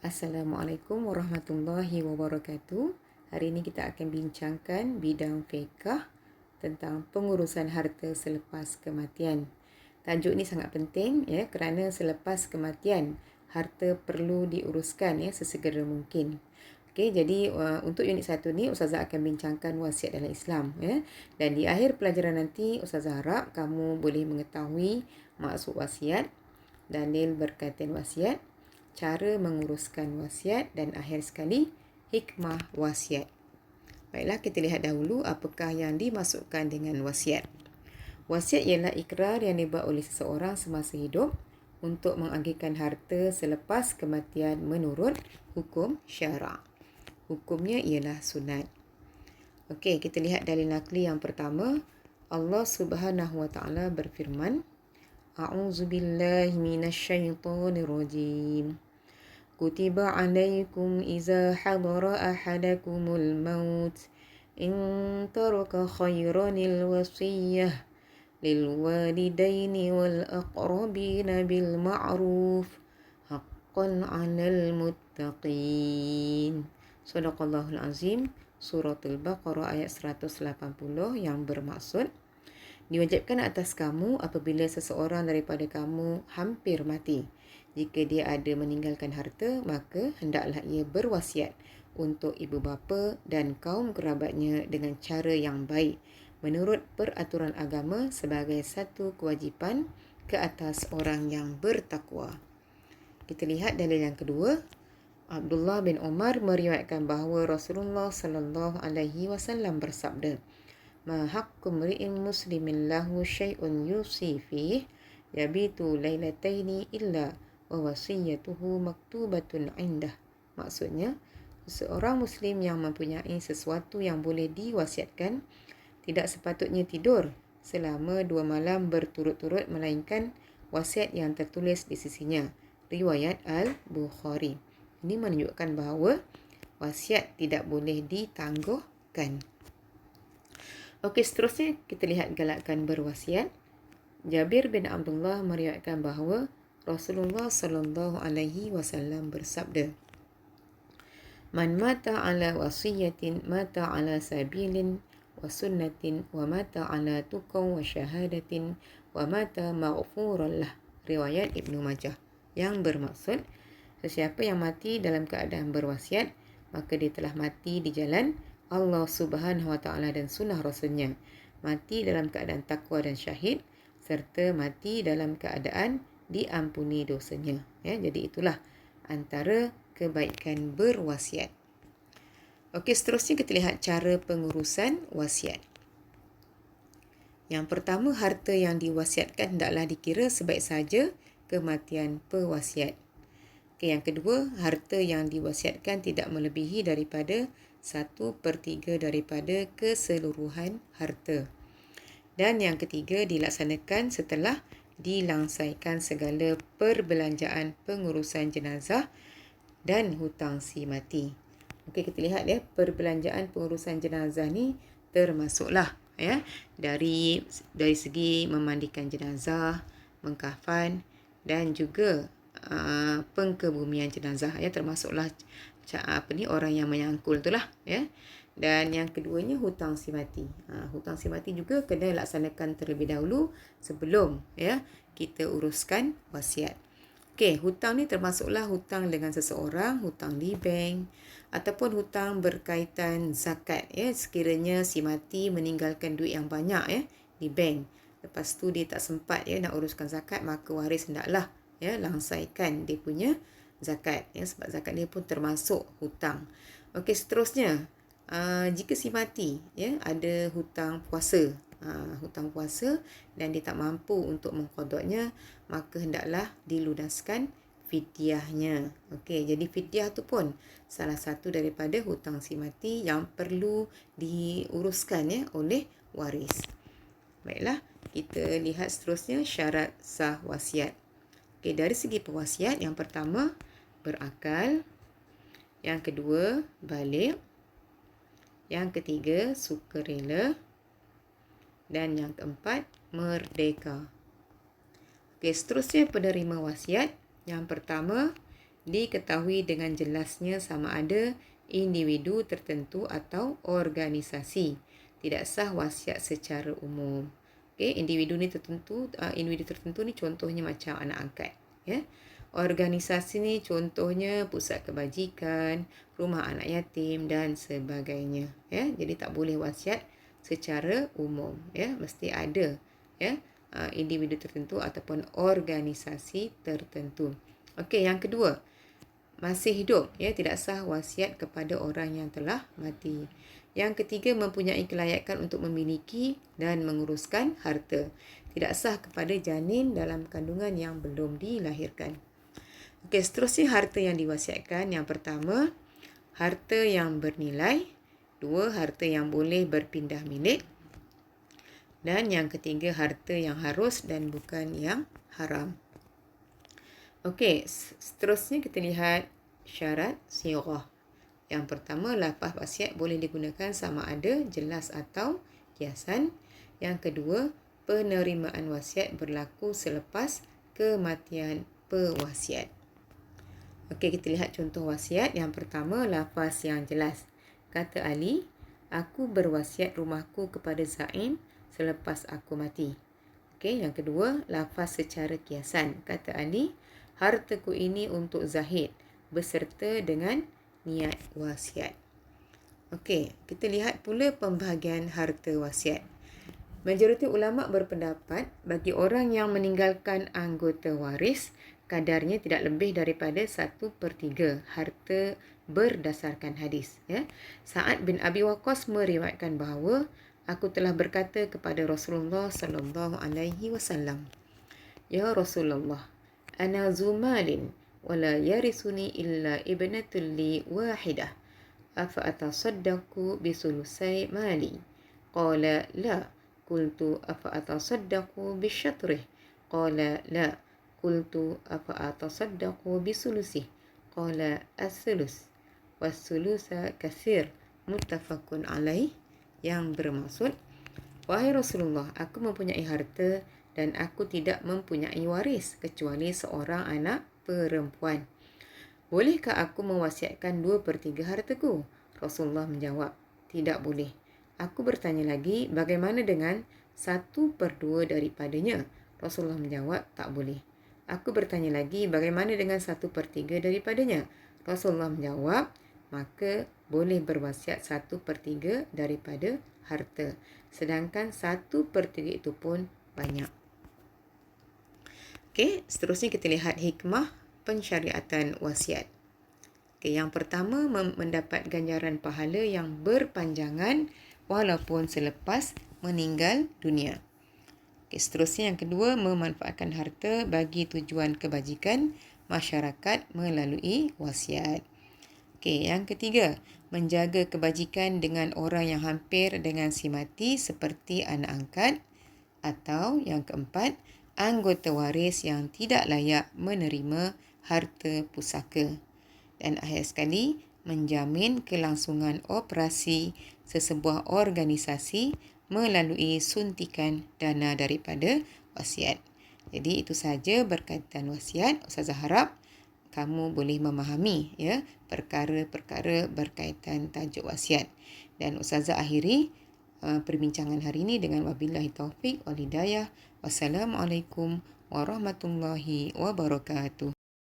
Assalamualaikum warahmatullahi wabarakatuh. Hari ini kita akan bincangkan bidang fiqh tentang pengurusan harta selepas kematian. Tajuk ni sangat penting ya, kerana selepas kematian harta perlu diuruskan ya sesegera mungkin. Okey, jadi untuk unit 1 ni Ustazah akan bincangkan wasiat dalam Islam ya. Dan di akhir pelajaran nanti Ustazah harap kamu boleh mengetahui maksud wasiat, dalil berkaitan wasiat, cara menguruskan wasiat dan akhir sekali hikmah wasiat. Baiklah, kita lihat dahulu apakah yang dimasukkan dengan wasiat. Wasiat ialah ikrar yang dibuat oleh seseorang semasa hidup untuk mengagihkan harta selepas kematian menurut hukum syarak. Hukumnya ialah sunat. Okey, kita lihat dalil nakli yang pertama. Allah Subhanahu Wa Taala berfirman, A'udzubillahi minasyaitonirrajim. Kutiba alaikum iza hadara ahadakumul maut in taraka khairanil wasiyah lil walidaini wal aqrabina bil ma'ruf haqqan 'alal muttaqin. Shadaqallahul azim. Suratul Baqarah ayat 180 yang bermaksud, diwajibkan atas kamu apabila seseorang daripada kamu hampir mati. Jika dia ada meninggalkan harta, maka hendaklah ia berwasiat untuk ibu bapa dan kaum kerabatnya dengan cara yang baik menurut peraturan agama sebagai satu kewajipan ke atas orang yang bertakwa. Kita lihat dalil yang kedua. Abdullah bin Umar meriwayatkan bahawa Rasulullah sallallahu alaihi wasallam bersabda, Ma haqqu mri'in muslimin lahu syai'un yusi fih yabitu lailataini illa wa wasiyatuhu maktubatun indah. Maksudnya, seorang muslim yang mempunyai sesuatu yang boleh diwasiatkan tidak sepatutnya tidur selama 2 malam berturut-turut melainkan wasiat yang tertulis di sisinya. Riwayat Al-Bukhari. Ini menunjukkan bahawa wasiat tidak boleh ditangguhkan. Okey, seterusnya kita lihat galakan berwasiat. Jabir bin Abdullah meriwayatkan bahawa Rasulullah sallallahu alaihi wasallam bersabda, Man mata ala wasiyatin mata ala sabilin wa sunnatin wa mata ala tuqaw wa syahadatin wa mata maghfuran lah. Riwayat Ibnu Majah, yang bermaksud, sesiapa yang mati dalam keadaan berwasiat, maka dia telah mati di jalan Allah Subhanahu Wa Taala dan sunnah Rasulnya, mati dalam keadaan takwa dan syahid, serta mati dalam keadaan diampuni dosanya. Ya, jadi itulah antara kebaikan berwasiat. Okey, seterusnya kita lihat cara pengurusan wasiat. Yang pertama, harta yang diwasiatkan hendaklah dikira sebaik saja kematian pewasiat. Okey, yang kedua, harta yang diwasiatkan tidak melebihi daripada 1/3 daripada keseluruhan harta. Dan yang ketiga, dilaksanakan setelah dilangsaikan segala perbelanjaan pengurusan jenazah dan hutang si mati. Okey, kita lihat ya, perbelanjaan pengurusan jenazah ni termasuklah ya dari segi memandikan jenazah, mengkafan dan juga pengkebumian jenazah ya, termasuklah orang yang menyangkul itulah ya. Dan yang keduanya, hutang si mati. Hutang si mati juga kena laksanakan terlebih dahulu sebelum ya kita uruskan wasiat. Okey, hutang ni termasuklah hutang dengan seseorang, hutang di bank ataupun hutang berkaitan zakat ya. Sekiranya si mati meninggalkan duit yang banyak ya di bank, lepas tu dia tak sempat ya nak uruskan zakat, maka waris hendaklah ya langsaikan dia punya zakat ya, sebab zakat dia pun termasuk hutang. Okey, seterusnya, jika si mati ya ada hutang puasa, hutang puasa dan dia tak mampu untuk mengqadanya, maka hendaklah dilunaskan fidyahnya. Okey, jadi fidyah tu pun salah satu daripada hutang si mati yang perlu diuruskan ya oleh waris. Baiklah, kita lihat seterusnya syarat sah wasiat. Okey, dari segi pewasiat, yang pertama berakal, yang kedua baligh, yang ketiga sukarela, dan yang keempat merdeka. Okey, seterusnya penerima wasiat. Yang pertama, diketahui dengan jelasnya sama ada individu tertentu atau organisasi. Tidak sah wasiat secara umum. Okey, individu tertentu ni contohnya macam anak angkat, ya. Organisasi ni contohnya pusat kebajikan, rumah anak yatim dan sebagainya, ya. Jadi tak boleh wasiat secara umum, ya. Mesti ada, ya, individu tertentu ataupun organisasi tertentu. Okey, yang kedua, masih hidup, ya, tidak sah wasiat kepada orang yang telah mati. Yang ketiga, mempunyai kelayakan untuk memiliki dan menguruskan harta. Tidak sah kepada janin dalam kandungan yang belum dilahirkan. Okey, seterusnya harta yang diwasiatkan. Yang pertama, harta yang bernilai. Dua, harta yang boleh berpindah milik. Dan yang ketiga, harta yang harus dan bukan yang haram. Okey, seterusnya kita lihat syarat sighah. Yang pertama, lafaz wasiat boleh digunakan sama ada jelas atau kiasan. Yang kedua, penerimaan wasiat berlaku selepas kematian pewasiat. Okey, kita lihat contoh wasiat. Yang pertama, lafaz yang jelas. Kata Ali, aku berwasiat rumahku kepada Zaim selepas aku mati. Okey, yang kedua, lafaz secara kiasan. Kata Ali, hartaku ini untuk Zahid beserta dengan niat wasiat. Okey, kita lihat pula pembahagian harta wasiat. Majoriti ulama berpendapat bagi orang yang meninggalkan anggota waris, kadarnya tidak lebih daripada 1/3 harta berdasarkan hadis. Ya. Sa'ad bin Abi Waqqas meriwayatkan bahawa aku telah berkata kepada Rasulullah sallallahu alaihi wasallam, Ya Rasulullah, ana zumalin wala yarisuni illa ibnatul li wahidah. Afa atasaddaqu bisulusai mali? Qala la. Qultu afa atasaddaqu bisyatrih? Qala la. Qultu afa atasaddaqu bisulusih? Qala as-sulus. Was-sulusa kathir. Muttafaqun alaih. Yang bermaksud, wahai Rasulullah, aku mempunyai harta dan aku tidak mempunyai waris kecuali seorang anak perempuan. Bolehkah aku mewasiatkan 2/3 hartaku? Rasulullah menjawab, tidak boleh. Aku bertanya lagi, bagaimana dengan 1/2 daripadanya? Rasulullah menjawab, tak boleh. Aku bertanya lagi, bagaimana dengan 1/3 daripadanya? Rasulullah menjawab, maka boleh berwasiat 1/3 daripada harta. Sedangkan 1/3 itu pun banyak. Okey, seterusnya kita lihat hikmah pensyariatan wasiat. Okey, yang pertama, mendapat ganjaran pahala yang berpanjangan walaupun selepas meninggal dunia. Okey, seterusnya yang kedua, memanfaatkan harta bagi tujuan kebajikan masyarakat melalui wasiat. Okey, yang ketiga, menjaga kebajikan dengan orang yang hampir dengan si mati seperti anak angkat. Atau yang keempat, anggota waris yang tidak layak menerima harta pusaka. Dan akhir sekali, menjamin kelangsungan operasi sesebuah organisasi melalui suntikan dana daripada wasiat. Jadi itu sahaja berkaitan wasiat. Ustazah harap kamu boleh memahami, ya, perkara-perkara berkaitan tajuk wasiat. Dan Ustazah akhiri perbincangan hari ini dengan wabillahi taufik wal hidayah. Wassalamualaikum warahmatullahi wabarakatuh.